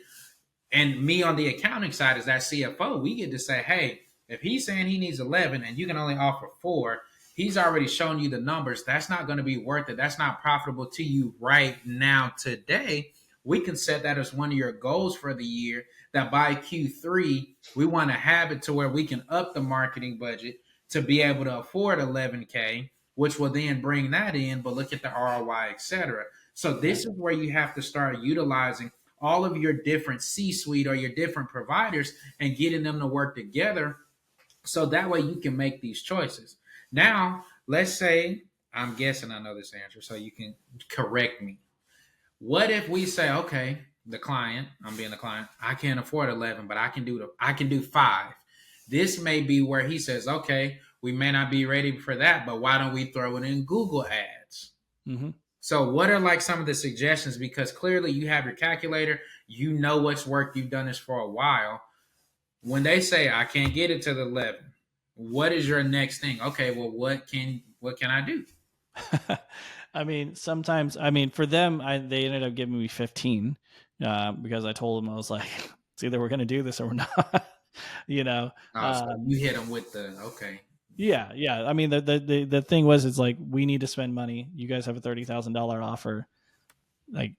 S2: And me on the accounting side, as that CFO, we get to say, hey, if he's saying he needs 11 and you can only offer 4, he's already shown you the numbers. That's not going to be worth it. That's not profitable to you right now, today. We can set that as one of your goals for the year, that by Q3, we want to have it to where we can up the marketing budget to be able to afford 11K, which will then bring that in, but look at the ROI, etc. So this is where you have to start utilizing all of your different C-suite or your different providers and getting them to work together, so that way you can make these choices. Now, let's say, I'm guessing I know this answer, so you can correct me. What if we say, okay, the client, I'm being the client, I can't afford 11, but I can do 5. This may be where he says, okay, we may not be ready for that, but why don't we throw it in Google ads?
S1: Mm-hmm.
S2: So what are, like, some of the suggestions? Because clearly you have your calculator, you know what's worked, you've done this for a while. When they say I can't get it to the 11, what is your next thing? Okay, well, what can I do?
S1: I mean, sometimes, for them, they ended up giving me 15 because I told them, I was like, it's either we're going to do this or we're not.
S2: So you hit them with the okay.
S1: Yeah. I mean, the thing was, it's like, we need to spend money. You guys have a $30,000 offer. Like,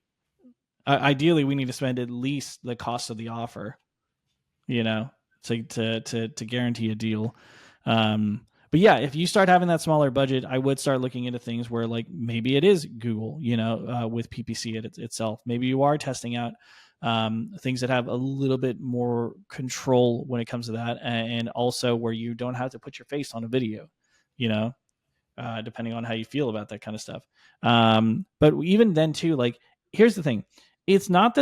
S1: ideally, we need to spend at least the cost of the offer, to guarantee a deal. But yeah, if you start having that smaller budget, I would start looking into things where, like, maybe it is Google, with PPC itself. Maybe you are testing out things that have a little bit more control when it comes to that, and also where you don't have to put your face on a video, depending on how you feel about that kind of stuff. But even then too, like, here's the thing. It's not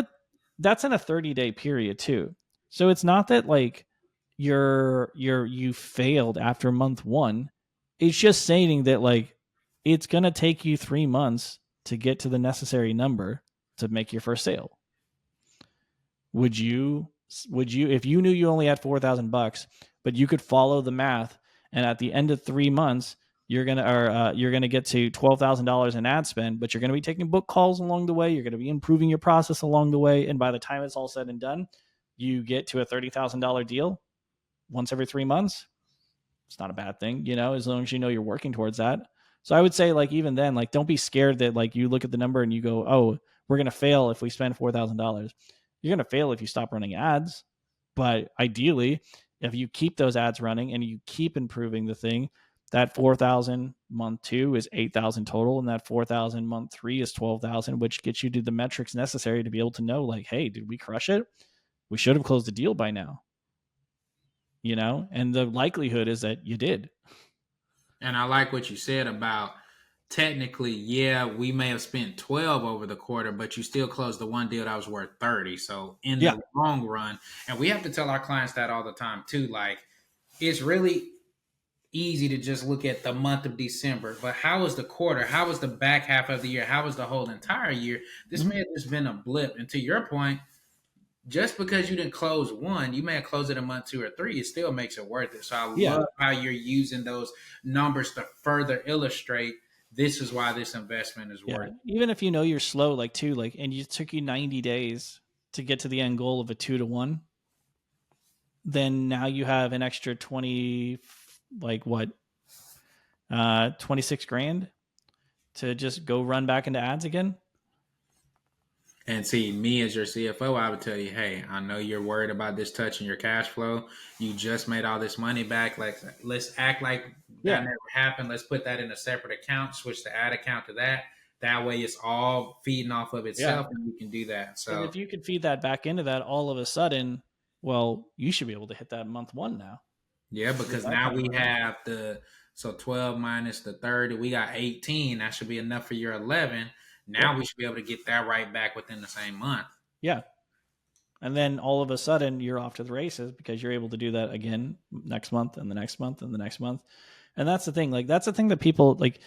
S1: that's in a 30-day period too. So it's not that like you failed after month one. It's just saying that like it's gonna take you 3 months to get to the necessary number to make your first sale. Would you if you knew you only had $4,000, but you could follow the math, and at the end of 3 months you're gonna get to $12,000 in ad spend, but you're gonna be taking book calls along the way. You're gonna be improving your process along the way, and by the time it's all said and done, you get to a $30,000 deal once every 3 months. It's not a bad thing, as long as you know you're working towards that. So I would say, like, even then, like, don't be scared that like you look at the number and you go, oh, we're gonna fail if we spend $4,000. You're gonna fail if you stop running ads. But ideally, if you keep those ads running and you keep improving the thing, that 4,000 month 2 is 8,000 total, and that 4,000 month 3 is 12,000, which gets you to the metrics necessary to be able to know, like, hey, did we crush it? We should have closed the deal by now. And the likelihood is that you did.
S2: And I like what you said about, technically, yeah, we may have spent 12 over the quarter, but you still closed the one deal that was worth 30. So in
S1: Yeah.
S2: the long run, and we have to tell our clients that all the time too, like, it's really easy to just look at the month of December, but how was the quarter? How was the back half of the year? How was the whole entire year? This may have just been a blip. And to your point, just because you didn't close one, you may have closed it in month 2 or 3. It still makes it worth it. So I
S1: Yeah.
S2: love how you're using those numbers to further illustrate this is why this investment is
S1: Yeah.
S2: worth it.
S1: Even if you're slow, like too, like, and it took you 90 days to get to the end goal of a 2-to-1, then now you have an extra 20, like what, 26 grand to just go run back into ads again.
S2: And see, me as your CFO, I would tell you, hey, I know you're worried about this touching your cash flow. You just made all this money back. Like, let's act like that
S1: Yeah.
S2: never happened. Let's put that in a separate account, switch the ad account to that. That way it's all feeding off of itself, and we can do that.
S1: And
S2: So
S1: if you could feed that back into that all of a sudden, well, you should be able to hit that month 1 now.
S2: yeah, because now we have so 12 minus the 30, we got 18. That should be enough for your 11. Now we should be able to get that right back within the same month.
S1: Yeah. And then all of a sudden you're off to the races because you're able to do that again next month and the next month and the next month. And that's the thing. Like, that's the thing that people like.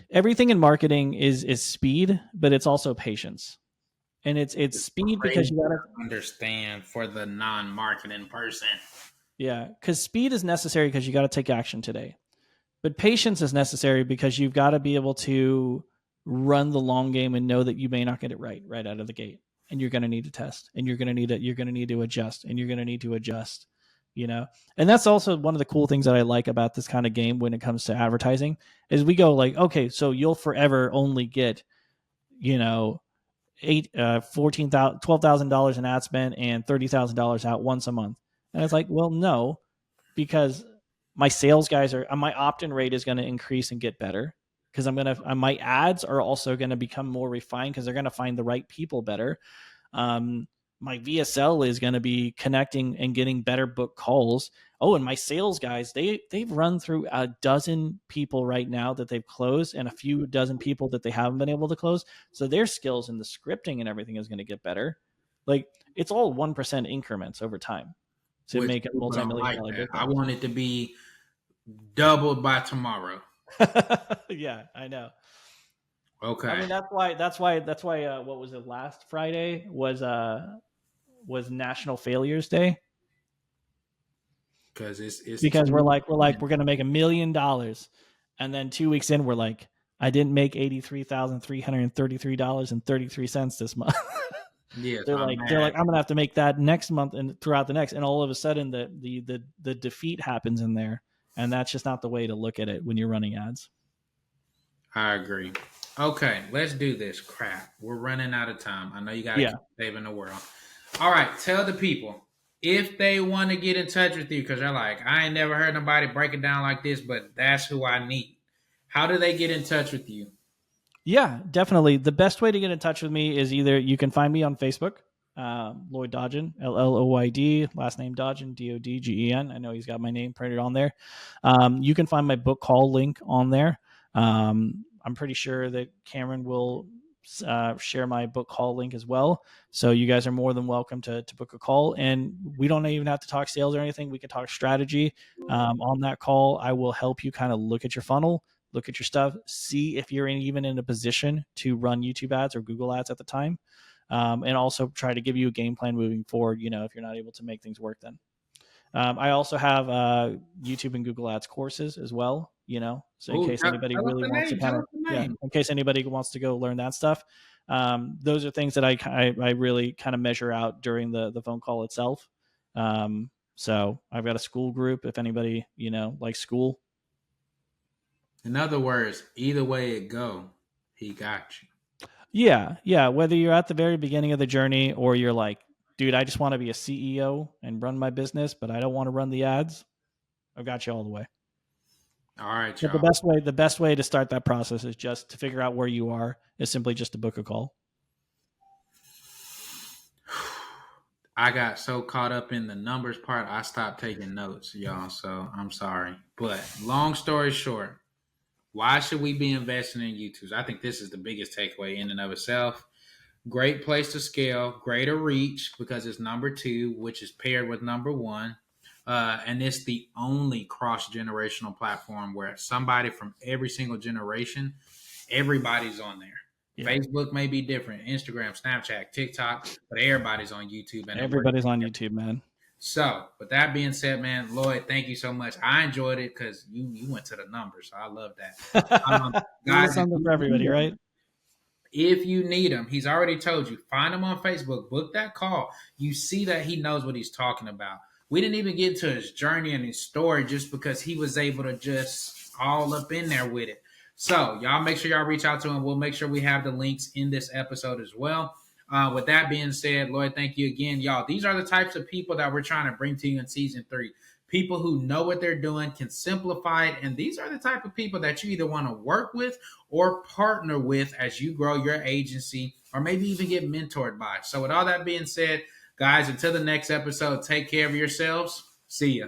S1: Everything in marketing is speed, but it's also patience. And it's speed because you gotta
S2: understand for the non-marketing person.
S1: Yeah, because speed is necessary because you got to take action today. But patience is necessary because you've got to be able to run the long game and know that you may not get it right out of the gate, and you're going to need to test, and you're going to need to adjust, and you're going to need to adjust. And that's also one of the cool things that I like about this kind of game when it comes to advertising is we go like, okay, so you'll forever only get, $12,000 in ad spend and $30,000 out once a month. And it's like, well, no, because my sales guys my opt-in rate is going to increase and get better because my ads are also going to become more refined because they're going to find the right people better. My VSL is going to be connecting and getting better book calls. Oh, and my sales guys, they've run through a dozen people right now that they've closed and a few dozen people that they haven't been able to close. So their skills in the scripting and everything is going to get better. Like, it's all 1% increments over time to
S2: Which
S1: make a multi-million-dollar business.
S2: I want it to be doubled by tomorrow.
S1: Yeah, I know.
S2: Okay.
S1: I mean, that's why. What was it? Last Friday was National Failures Day.
S2: Because
S1: we're gonna make $1 million, and then 2 weeks in, we're like, I didn't make $83,333.33 this month.
S2: Yeah,
S1: they're like, I'm gonna have to make that next month and throughout the next, and all of a sudden the defeat happens in there, and that's just not the way to look at it when you're running ads.
S2: I agree. Okay, let's do this. Crap, we're running out of time. I know you got to keep saving the world. All right, tell the people if they want to get in touch with you because they're like, I ain't never heard nobody break it down like this, but that's who I need. How do they get in touch with you?
S1: Yeah, definitely. The best way to get in touch with me is either you can find me on Facebook, Lloyd Dodgen, LLOYD, last name Dodgen, DODGEN. I know he's got my name printed on there. You can find my book call link on there. I'm pretty sure that Cameron will share my book call link as well. So you guys are more than welcome to book a call, and we don't even have to talk sales or anything. We can talk strategy on that call. I will help you kind of look at your funnel, look at your stuff, see if you're even in a position to run YouTube ads or Google ads at the time, and also try to give you a game plan moving forward. If you're not able to make things work, then I also have YouTube and Google Ads courses as well. So in
S2: Oh,
S1: case anybody
S2: tell us
S1: really
S2: the
S1: wants to
S2: name. Tell
S1: kind
S2: us
S1: of,
S2: the
S1: yeah,
S2: name.
S1: in case anybody wants to go learn that stuff, those are things that I really kind of measure out during the phone call itself. So I've got a school group. If anybody likes school.
S2: In other words, either way it go, he got you.
S1: Yeah. Whether you're at the very beginning of the journey or you're like, dude, I just want to be a CEO and run my business, but I don't want to run the ads. I've got you all the way.
S2: All right,
S1: But the
S2: y'all.
S1: best way to start that process is just to figure out where you are, is simply just to book a call.
S2: I got so caught up in the numbers part, I stopped taking notes, y'all. So I'm sorry. But long story short, why should we be investing in YouTube? I think this is the biggest takeaway in and of itself. Great place to scale, greater reach because it's number two, which is paired with number one. And it's the only cross generational platform where somebody from every single generation, everybody's on there. Yeah. Facebook may be different, Instagram, Snapchat, TikTok, but everybody's on YouTube. And
S1: everybody's on YouTube, man.
S2: So, with that being said, man, Lloyd, thank you so much. I enjoyed it because you went to the numbers. So I love that. Guys,
S1: something for everybody, right?
S2: If you need him, he's already told you, find him on Facebook, book that call. You see that he knows what he's talking about. We didn't even get to his journey and his story just because he was able to just all up in there with it. So, y'all make sure y'all reach out to him. We'll make sure we have the links in this episode as well. With that being said, Lloyd, thank you again. Y'all, these are the types of people that we're trying to bring to you in season 3. People who know what they're doing, can simplify it. And these are the type of people that you either want to work with or partner with as you grow your agency or maybe even get mentored by. So with all that being said, guys, until the next episode, take care of yourselves. See ya.